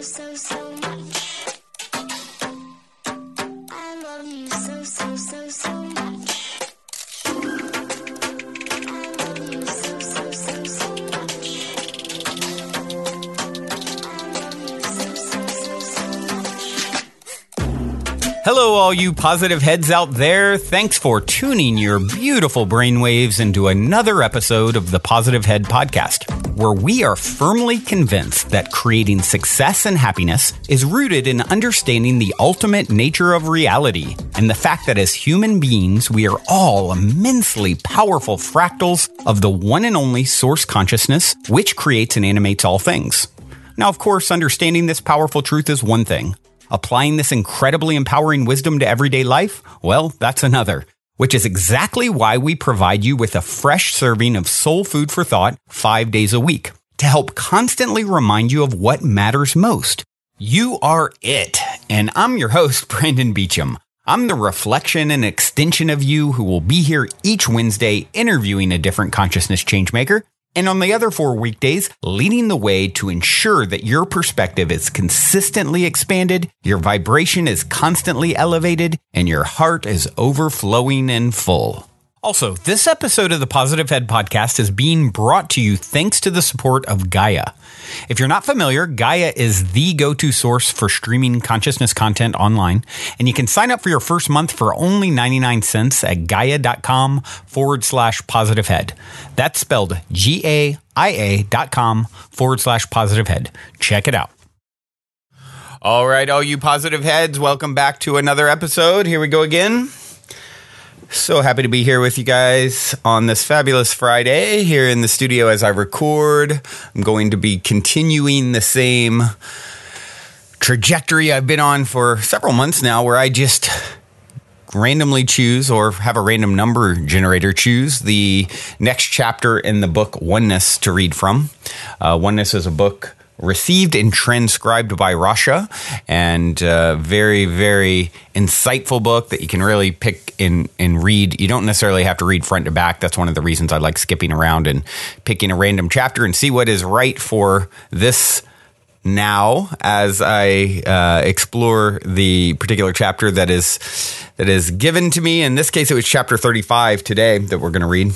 so much. I love you so much. I love you so much. I love you so much. Hello, all you positive heads out there. Thanks for tuning your beautiful brainwaves into another episode of the Positive Head Podcast, where we are firmly convinced that creating success and happiness is rooted in understanding the ultimate nature of reality and the fact that as human beings, we are all immensely powerful fractals of the one and only source consciousness, which creates and animates all things. Now, of course, understanding this powerful truth is one thing. Applying this incredibly empowering wisdom to everyday life, well, that's another. Which is exactly why we provide you with a fresh serving of soul food for thought 5 days a week to help constantly remind you of what matters most. You are it. And I'm your host, Brandon Beecham. I'm the reflection and extension of you who will be here each Wednesday interviewing a different consciousness changemaker. And on the other 4 weekdays, leading the way to ensure that your perspective is consistently expanded, your vibration is constantly elevated, and your heart is overflowing and full. Also, this episode of the Positive Head Podcast is being brought to you thanks to the support of Gaia. If you're not familiar, Gaia is the go-to source for streaming consciousness content online, and you can sign up for your first month for only 99 cents at gaia.com/positivehead. That's spelled GAIA.com/positivehead. Check it out. All right, all you positive heads, welcome back to another episode. Here we go again. So happy to be here with you guys on this fabulous Friday here in the studio as I record. I'm going to be continuing the same trajectory I've been on for several months now, where I just randomly choose or have a random number generator choose the next chapter in the book Oneness to read from. Oneness is a book received and transcribed by Rasha, and very, very insightful book that you can really pick and read. You don't necessarily have to read front to back. That's one of the reasons I like skipping around and picking a random chapter and see what is right for this now as I explore the particular chapter that is given to me. In this case, it was chapter 35 today that we're going to read.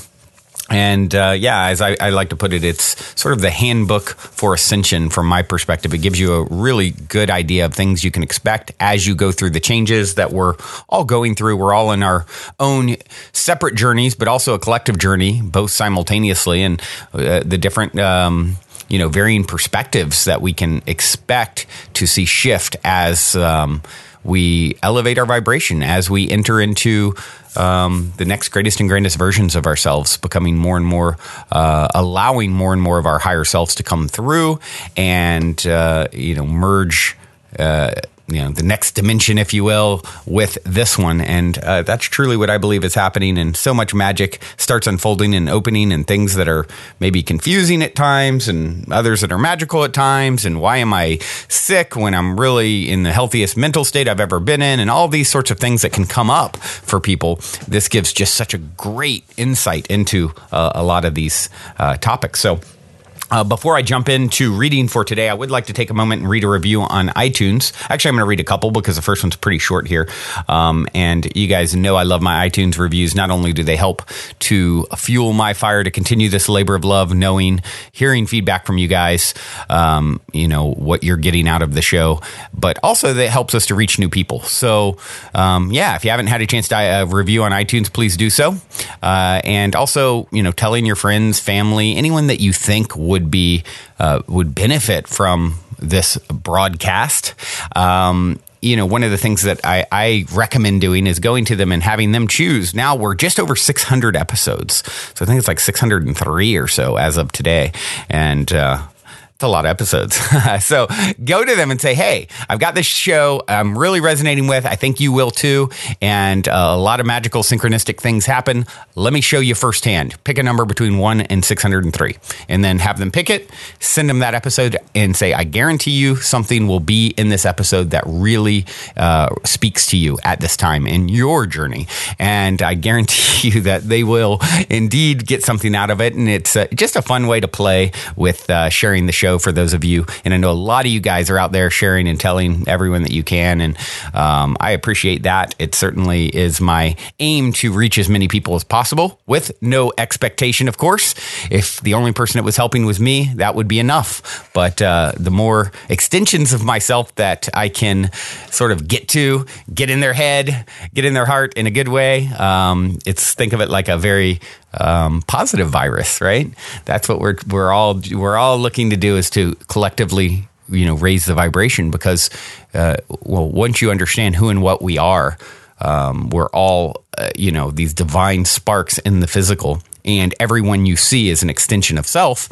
And as I like to put it, it's sort of the handbook for ascension from my perspective. It gives you a really good idea of things you can expect as you go through the changes that we're all going through. We're all in our own separate journeys, but also a collective journey, both simultaneously, and the different varying perspectives that we can expect to see shift as we elevate our vibration, as we enter into the next greatest and grandest versions of ourselves, becoming more and more, allowing more and more of our higher selves to come through and, merge, the next dimension, if you will, with this one. And that's truly what I believe is happening. And so much magic starts unfolding and opening, and things that are maybe confusing at times and others that are magical at times. And why am I sick when I'm really in the healthiest mental state I've ever been in? And all these sorts of things that can come up for people. This gives just such a great insight into a lot of these topics. So before I jump into reading for today, I would like to take a moment and read a review on iTunes. Actually, I'm going to read a couple because the first one's pretty short here. And you guys know I love my iTunes reviews. Not only do they help to fuel my fire to continue this labor of love, hearing feedback from you guys, what you're getting out of the show, but also that helps us to reach new people. So, if you haven't had a chance to review on iTunes, please do so. And also, telling your friends, family, anyone that you think would benefit from this broadcast. One of the things that I recommend doing is going to them and having them choose. Now we're just over 600 episodes. So I think it's like 603 or so as of today. And a lot of episodes. So go to them and say, hey, I've got this show I'm really resonating with. I think you will too. And a lot of magical synchronistic things happen. Let me show you firsthand. Pick a number between 1 and 603 and then have them pick it, send them that episode and say, I guarantee you something will be in this episode that really speaks to you at this time in your journey. And I guarantee you that they will indeed get something out of it. And it's just a fun way to play with sharing the show show for those of you. And I know a lot of you guys are out there sharing and telling everyone that you can. And I appreciate that. It certainly is my aim to reach as many people as possible with no expectation, of course. If the only person it was helping was me, that would be enough. But the more extensions of myself that I can sort of get in their head, get in their heart in a good way, think of it like a very positive virus, right? That's what we're all looking to do, is to collectively, raise the vibration, because once you understand who and what we are, we're all these divine sparks in the physical, and everyone you see is an extension of self.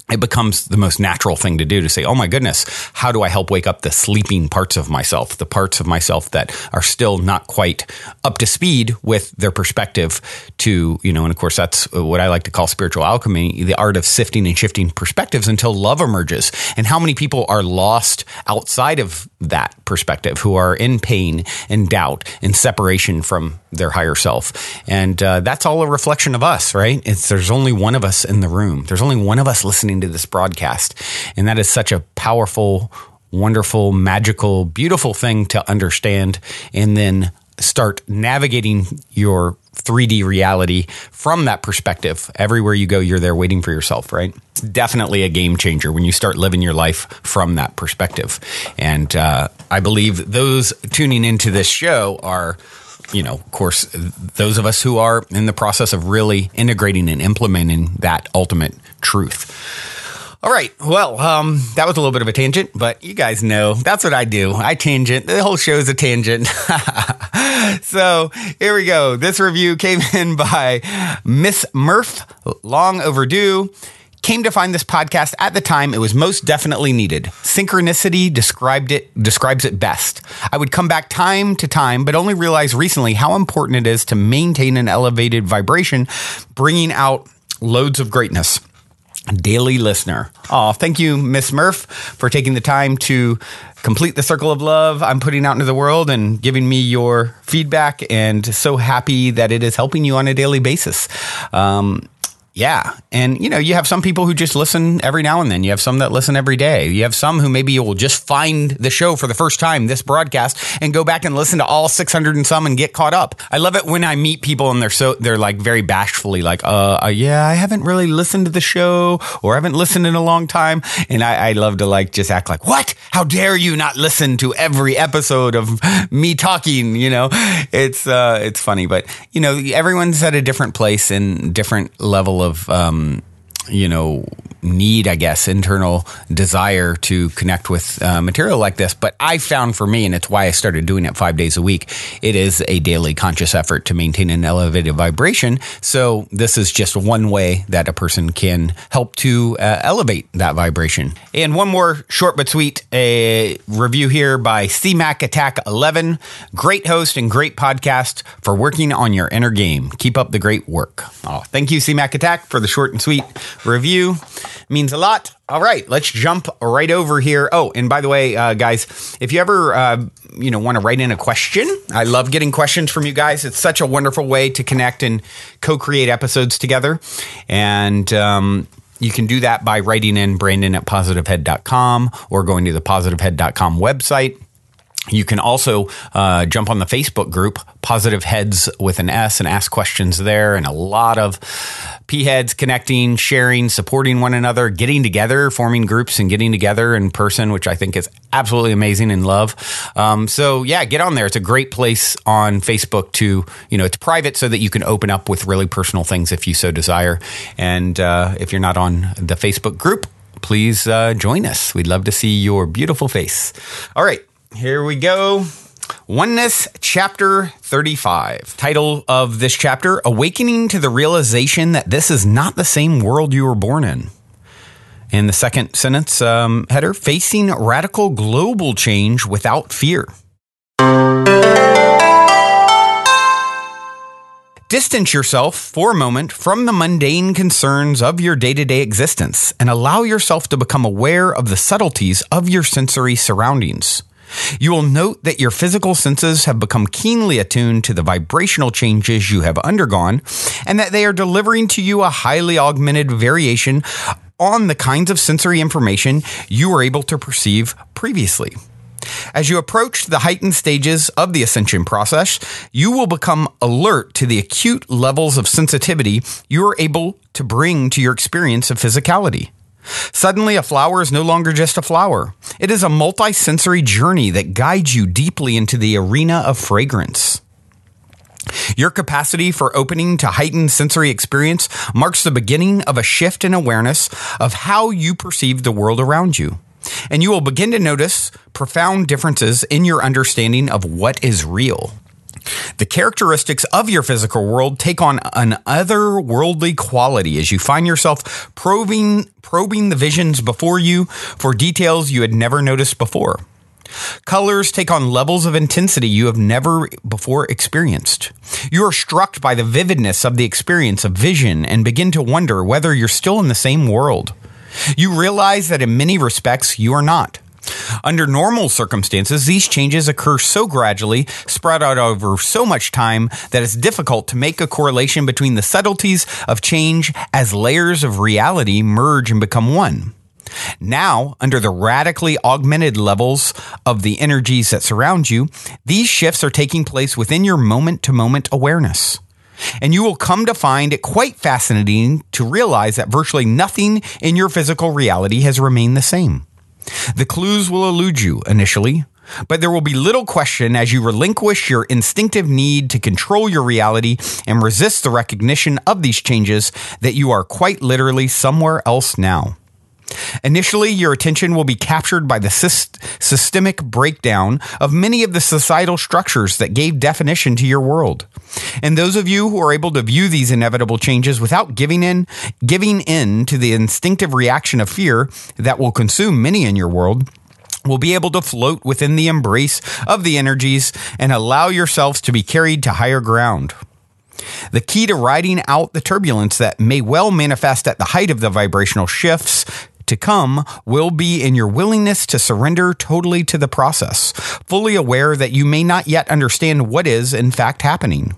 It becomes the most natural thing to do, to say, oh my goodness, how do I help wake up the sleeping parts of myself, the parts of myself that are still not quite up to speed with their perspective to, and of course, that's what I like to call spiritual alchemy, the art of sifting and shifting perspectives until love emerges. And how many people are lost outside of that perspective, who are in pain and doubt and separation from their higher self. And that's all a reflection of us, right? There's only one of us in the room. There's only one of us listening to this broadcast. And that is such a powerful, wonderful, magical, beautiful thing to understand, and then start navigating your 3D reality from that perspective. Everywhere you go, you're there waiting for yourself, right? It's definitely a game changer when you start living your life from that perspective. And I believe those tuning into this show are, of course, those of us who are in the process of really integrating and implementing that ultimate truth. All right. Well, that was a little bit of a tangent, but you guys know that's what I do. I tangent. The whole show is a tangent. So here we go. This review came in by Miss Murph, long overdue. Came to find this podcast at the time it was most definitely needed. Synchronicity describes it best. I would come back time to time, but only realized recently how important it is to maintain an elevated vibration, bringing out loads of greatness. Daily listener. Oh, thank you, Miss Murph, for taking the time to complete the circle of love I'm putting out into the world and giving me your feedback, and so happy that it is helping you on a daily basis. Yeah. And, you have some people who just listen every now and then. You have some that listen every day. You have some who maybe will just find the show for the first time, this broadcast, and go back and listen to all 600 and some and get caught up. I love it when I meet people and they're like very bashfully like, yeah, I haven't really listened to the show, or I haven't listened in a long time. And I love to just act like, what? How dare you not listen to every episode of me talking? It's funny, but everyone's at a different place and different level of need, I guess, internal desire to connect with material like this. But I found for me, and it's why I started doing it 5 days a week, it is a daily conscious effort to maintain an elevated vibration. So this is just one way that a person can help to elevate that vibration. And one more short but sweet review here by CMAC Attack 11. Great host and great podcast for working on your inner game. Keep up the great work. Oh, thank you, CMAC Attack, for the short and sweet review. Means a lot. All right, let's jump right over here. Oh, and by the way, guys, if you ever want to write in a question, I love getting questions from you guys. It's such a wonderful way to connect and co-create episodes together. And you can do that by writing in Brandon@positivehead.com or going to the positivehead.com website. You can also jump on the Facebook group, Positive Heads with an S, and ask questions there. And a lot of P-heads connecting, sharing, supporting one another, getting together, forming groups and getting together in person, which I think is absolutely amazing and love. So yeah, get on there. It's a great place on Facebook to, it's private so that you can open up with really personal things if you so desire. And if you're not on the Facebook group, please join us. We'd love to see your beautiful face. All right. Here we go. Oneness, Chapter 35. Title of this chapter, Awakening to the Realization that This is Not the Same World You Were Born in. In the second sentence header, Facing Radical Global Change Without Fear. Distance yourself for a moment from the mundane concerns of your day-to-day existence and allow yourself to become aware of the subtleties of your sensory surroundings. You will note that your physical senses have become keenly attuned to the vibrational changes you have undergone, and that they are delivering to you a highly augmented variation on the kinds of sensory information you were able to perceive previously. As you approach the heightened stages of the ascension process, you will become alert to the acute levels of sensitivity you are able to bring to your experience of physicality. Suddenly, a flower is no longer just a flower. It is a multi-sensory journey that guides you deeply into the arena of fragrance. Your capacity for opening to heightened sensory experience marks the beginning of a shift in awareness of how you perceive the world around you. And you will begin to notice profound differences in your understanding of what is real. The characteristics of your physical world take on an otherworldly quality as you find yourself probing the visions before you for details you had never noticed before. Colors take on levels of intensity you have never before experienced. You are struck by the vividness of the experience of vision and begin to wonder whether you're still in the same world. You realize that in many respects you are not. Under normal circumstances, these changes occur so gradually, spread out over so much time, that it's difficult to make a correlation between the subtleties of change as layers of reality merge and become one. Now, under the radically augmented levels of the energies that surround you, these shifts are taking place within your moment-to-moment awareness. And you will come to find it quite fascinating to realize that virtually nothing in your physical reality has remained the same. The clues will elude you initially, but there will be little question as you relinquish your instinctive need to control your reality and resist the recognition of these changes that you are quite literally somewhere else now. Initially, your attention will be captured by the systemic breakdown of many of the societal structures that gave definition to your world. And those of you who are able to view these inevitable changes without giving in to the instinctive reaction of fear that will consume many in your world, will be able to float within the embrace of the energies and allow yourselves to be carried to higher ground. The key to riding out the turbulence that may well manifest at the height of the vibrational shifts to come will be in your willingness to surrender totally to the process, fully aware that you may not yet understand what is in fact happening.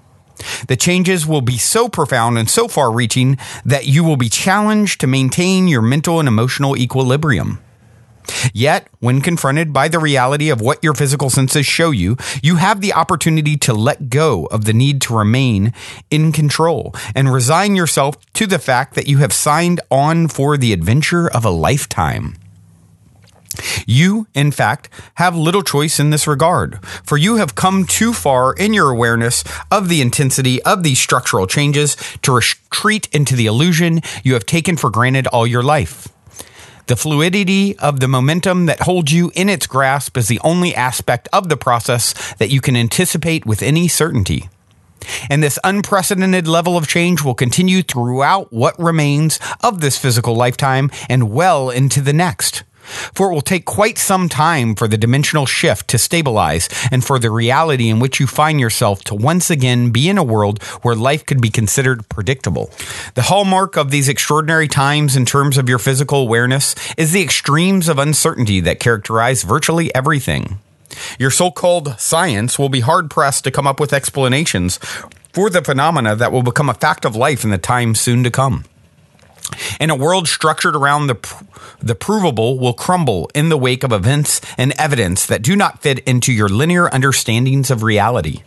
The changes will be so profound and so far-reaching that you will be challenged to maintain your mental and emotional equilibrium. Yet, when confronted by the reality of what your physical senses show you, you have the opportunity to let go of the need to remain in control and resign yourself to the fact that you have signed on for the adventure of a lifetime. You, in fact, have little choice in this regard, for you have come too far in your awareness of the intensity of these structural changes to retreat into the illusion you have taken for granted all your life. The fluidity of the momentum that holds you in its grasp is the only aspect of the process that you can anticipate with any certainty. And this unprecedented level of change will continue throughout what remains of this physical lifetime and well into the next. For it will take quite some time for the dimensional shift to stabilize and for the reality in which you find yourself to once again be in a world where life could be considered predictable. The hallmark of these extraordinary times in terms of your physical awareness is the extremes of uncertainty that characterize virtually everything. Your so-called science will be hard-pressed to come up with explanations for the phenomena that will become a fact of life in the time soon to come. And a world structured around the provable will crumble in the wake of events and evidence that do not fit into your linear understandings of reality.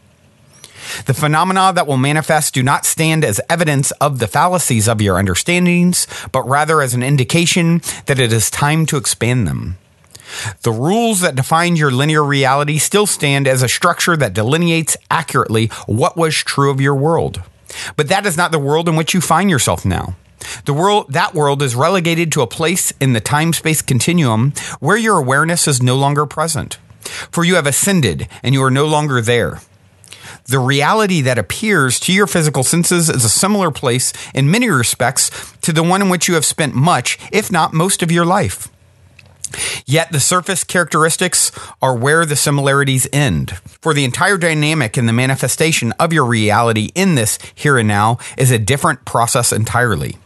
The phenomena that will manifest do not stand as evidence of the fallacies of your understandings, but rather as an indication that it is time to expand them. The rules that define your linear reality still stand as a structure that delineates accurately what was true of your world. But that is not the world in which you find yourself now. That world is relegated to a place in the time-space continuum where your awareness is no longer present. For you have ascended and you are no longer there. The reality that appears to your physical senses is a similar place in many respects to the one in which you have spent much, if not most of your life. Yet the surface characteristics are where the similarities end. For the entire dynamic and the manifestation of your reality in this here and now is a different process entirely.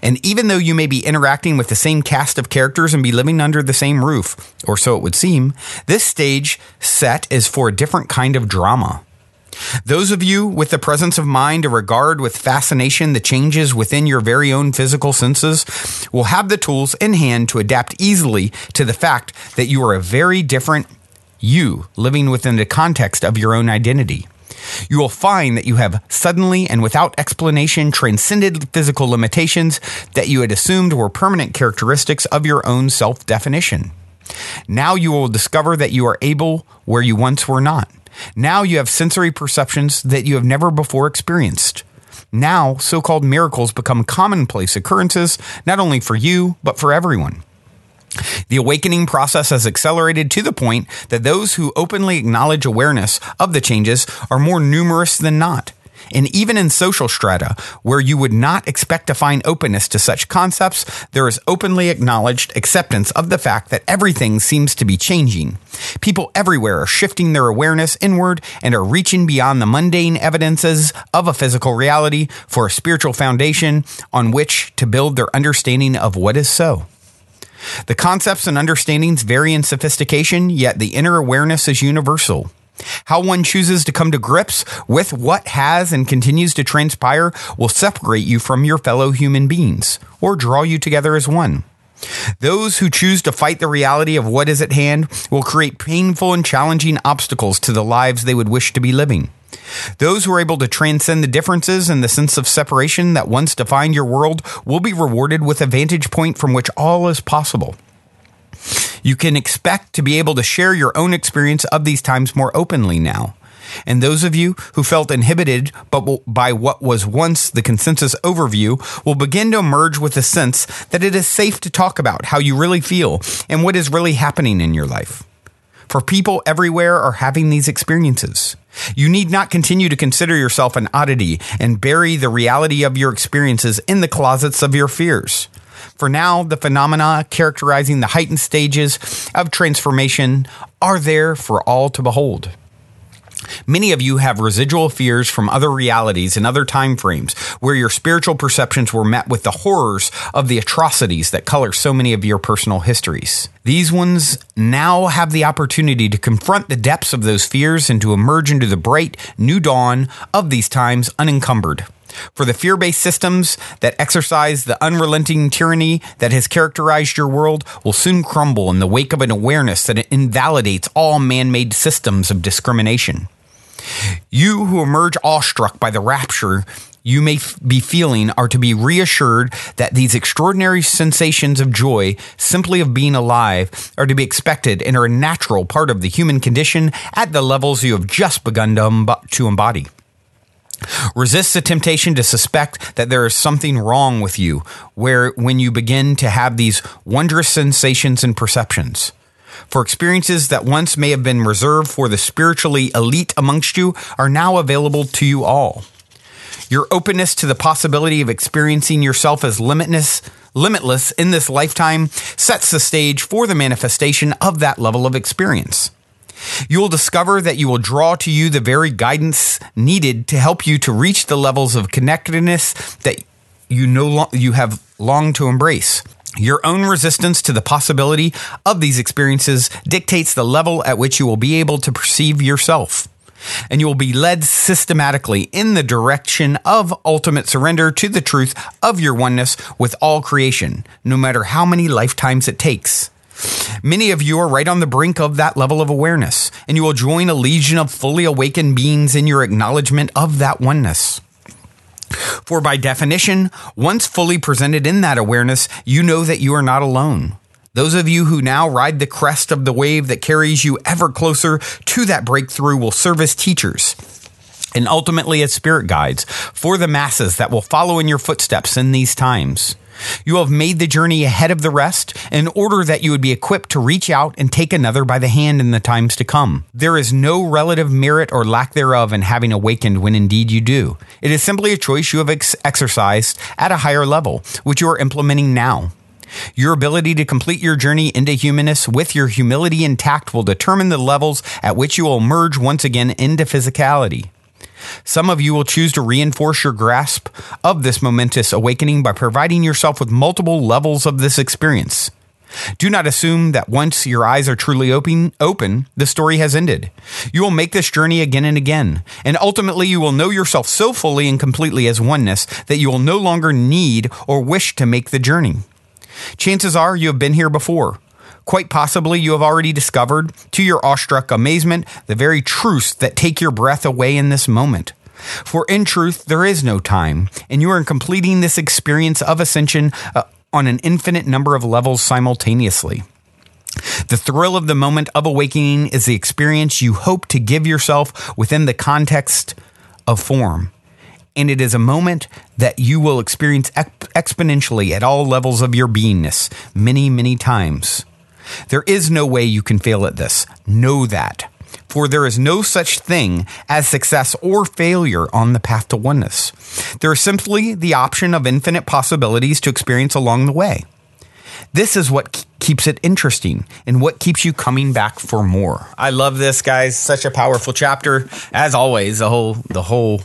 And even though you may be interacting with the same cast of characters and be living under the same roof, or so it would seem, this stage set is for a different kind of drama. Those of you with the presence of mind to regard with fascination the changes within your very own physical senses will have the tools in hand to adapt easily to the fact that you are a very different you living within the context of your own identity. You will find that you have suddenly and without explanation transcended physical limitations that you had assumed were permanent characteristics of your own self-definition. Now you will discover that you are able where you once were not. Now you have sensory perceptions that you have never before experienced. Now, so-called miracles become commonplace occurrences, not only for you, but for everyone. The awakening process has accelerated to the point that those who openly acknowledge awareness of the changes are more numerous than not. And even in social strata, where you would not expect to find openness to such concepts, there is openly acknowledged acceptance of the fact that everything seems to be changing. People everywhere are shifting their awareness inward and are reaching beyond the mundane evidences of a physical reality for a spiritual foundation on which to build their understanding of what is so. The concepts and understandings vary in sophistication, yet the inner awareness is universal. How one chooses to come to grips with what has and continues to transpire will separate you from your fellow human beings or draw you together as one. Those who choose to fight the reality of what is at hand will create painful and challenging obstacles to the lives they would wish to be living. Those who are able to transcend the differences and the sense of separation that once defined your world will be rewarded with a vantage point from which all is possible. You can expect to be able to share your own experience of these times more openly now. And those of you who felt inhibited by what was once the consensus overview will begin to emerge with a sense that it is safe to talk about how you really feel and what is really happening in your life. For people everywhere are having these experiences. You need not continue to consider yourself an oddity and bury the reality of your experiences in the closets of your fears. For now, the phenomena characterizing the heightened stages of transformation are there for all to behold. Many of you have residual fears from other realities and other time frames where your spiritual perceptions were met with the horrors of the atrocities that color so many of your personal histories. These ones now have the opportunity to confront the depths of those fears and to emerge into the bright new dawn of these times unencumbered. For the fear-based systems that exercise the unrelenting tyranny that has characterized your world will soon crumble in the wake of an awareness that it invalidates all man-made systems of discrimination. You who emerge awestruck by the rapture you may be feeling are to be reassured that these extraordinary sensations of joy, simply of being alive, are to be expected and are a natural part of the human condition at the levels you have just begun to embody. Resist the temptation to suspect that there is something wrong with you when you begin to have these wondrous sensations and perceptions. For experiences that once may have been reserved for the spiritually elite amongst you are now available to you all. Your openness to the possibility of experiencing yourself as limitless in this lifetime sets the stage for the manifestation of that level of experience. You will discover that you will draw to you the very guidance needed to help you to reach the levels of connectedness that you have longed to embrace. Your own resistance to the possibility of these experiences dictates the level at which you will be able to perceive yourself. And you will be led systematically in the direction of ultimate surrender to the truth of your oneness with all creation, no matter how many lifetimes it takes. Many of you are right on the brink of that level of awareness, and you will join a legion of fully awakened beings in your acknowledgement of that oneness. For by definition, once fully presented in that awareness, you know that you are not alone. Those of you who now ride the crest of the wave that carries you ever closer to that breakthrough will serve as teachers and ultimately as spirit guides for the masses that will follow in your footsteps in these times. You have made the journey ahead of the rest in order that you would be equipped to reach out and take another by the hand in the times to come. There is no relative merit or lack thereof in having awakened when indeed you do. It is simply a choice you have exercised at a higher level, which you are implementing now. Your ability to complete your journey into humanness with your humility intact will determine the levels at which you will emerge once again into physicality. Some of you will choose to reinforce your grasp of this momentous awakening by providing yourself with multiple levels of this experience. Do not assume that once your eyes are truly open, the story has ended. You will make this journey again and again, and ultimately you will know yourself so fully and completely as oneness that you will no longer need or wish to make the journey. Chances are you have been here before. Quite possibly you have already discovered, to your awestruck amazement, the very truths that take your breath away in this moment. For in truth, there is no time, and you are completing this experience of ascension on an infinite number of levels simultaneously. The thrill of the moment of awakening is the experience you hope to give yourself within the context of form. And it is a moment that you will experience exponentially at all levels of your beingness, many, many times. There is no way you can fail at this. Know that. For there is no such thing as success or failure on the path to oneness. There is simply the option of infinite possibilities to experience along the way. This is what keeps it interesting and what keeps you coming back for more. I love this, guys. Such a powerful chapter. As always, the whole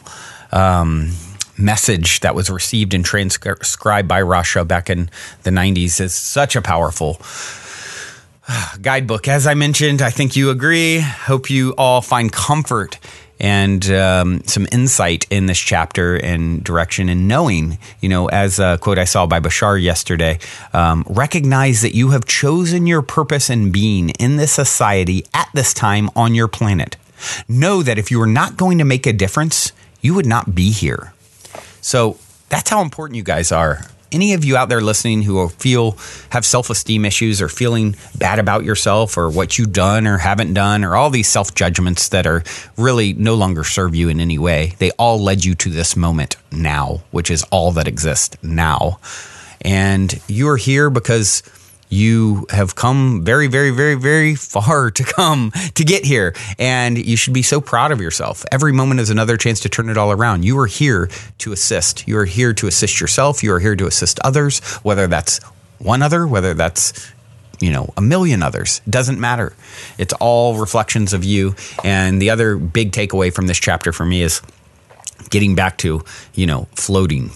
message that was received and transcribed by Rasha back in the 90s is such a powerful guidebook. As I mentioned, I think you agree. Hope you all find comfort and some insight in this chapter and direction, and knowing, as a quote I saw by Bashar yesterday, recognize that you have chosen your purpose and being in this society at this time on your planet. Know that if you were not going to make a difference, you would not be here. So that's how important you guys are. Any of you out there listening who have self-esteem issues or feeling bad about yourself or what you've done or haven't done, or all these self-judgments that are really no longer serve you in any way, they all led you to this moment now, which is all that exists now. And you are here because you have come very, very, very, very far to get here. And you should be so proud of yourself. Every moment is another chance to turn it all around. You are here to assist. You are here to assist yourself. You are here to assist others, whether that's one other, whether that's, a million others. Doesn't matter. It's all reflections of you. And the other big takeaway from this chapter for me is getting back to, floating.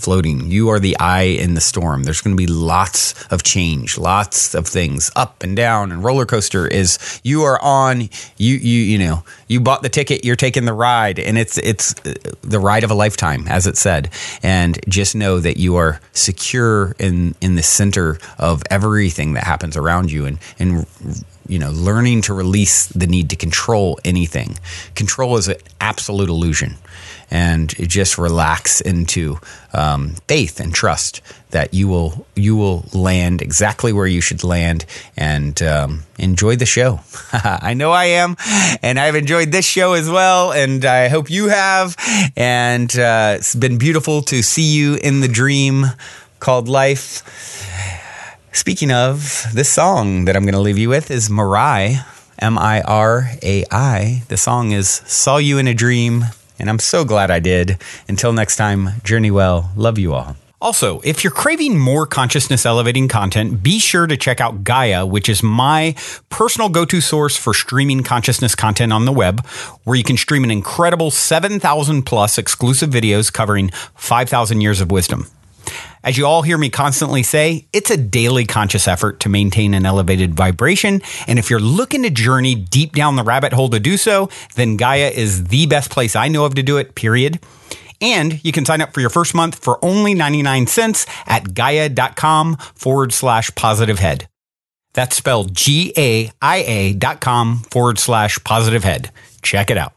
You are the eye in the storm. There's going to be lots of change, lots of things up and down, and roller coaster is you are on, you bought the ticket, you're taking the ride, and it's the ride of a lifetime, as it said. And just know that you are secure in the center of everything that happens around you, and learning to release the need to control anything. Control is an absolute illusion. And just relax into faith and trust that you will land exactly where you should land, and enjoy the show. I know I am, and I've enjoyed this show as well, and I hope you have. And it's been beautiful to see you in the dream called life. Speaking of, this song that I'm going to leave you with is Mirai, Mirai. The song is Saw You in a Dream. And I'm so glad I did. Until next time, journey well. Love you all. Also, if you're craving more consciousness elevating content, be sure to check out Gaia, which is my personal go-to source for streaming consciousness content on the web, where you can stream an incredible 7,000 plus exclusive videos covering 5,000 years of wisdom. As you all hear me constantly say, it's a daily conscious effort to maintain an elevated vibration. And if you're looking to journey deep down the rabbit hole to do so, then Gaia is the best place I know of to do it, period. And you can sign up for your first month for only 99 cents at gaia.com/positivehead. That's spelled GAIA.com/positivehead. Check it out.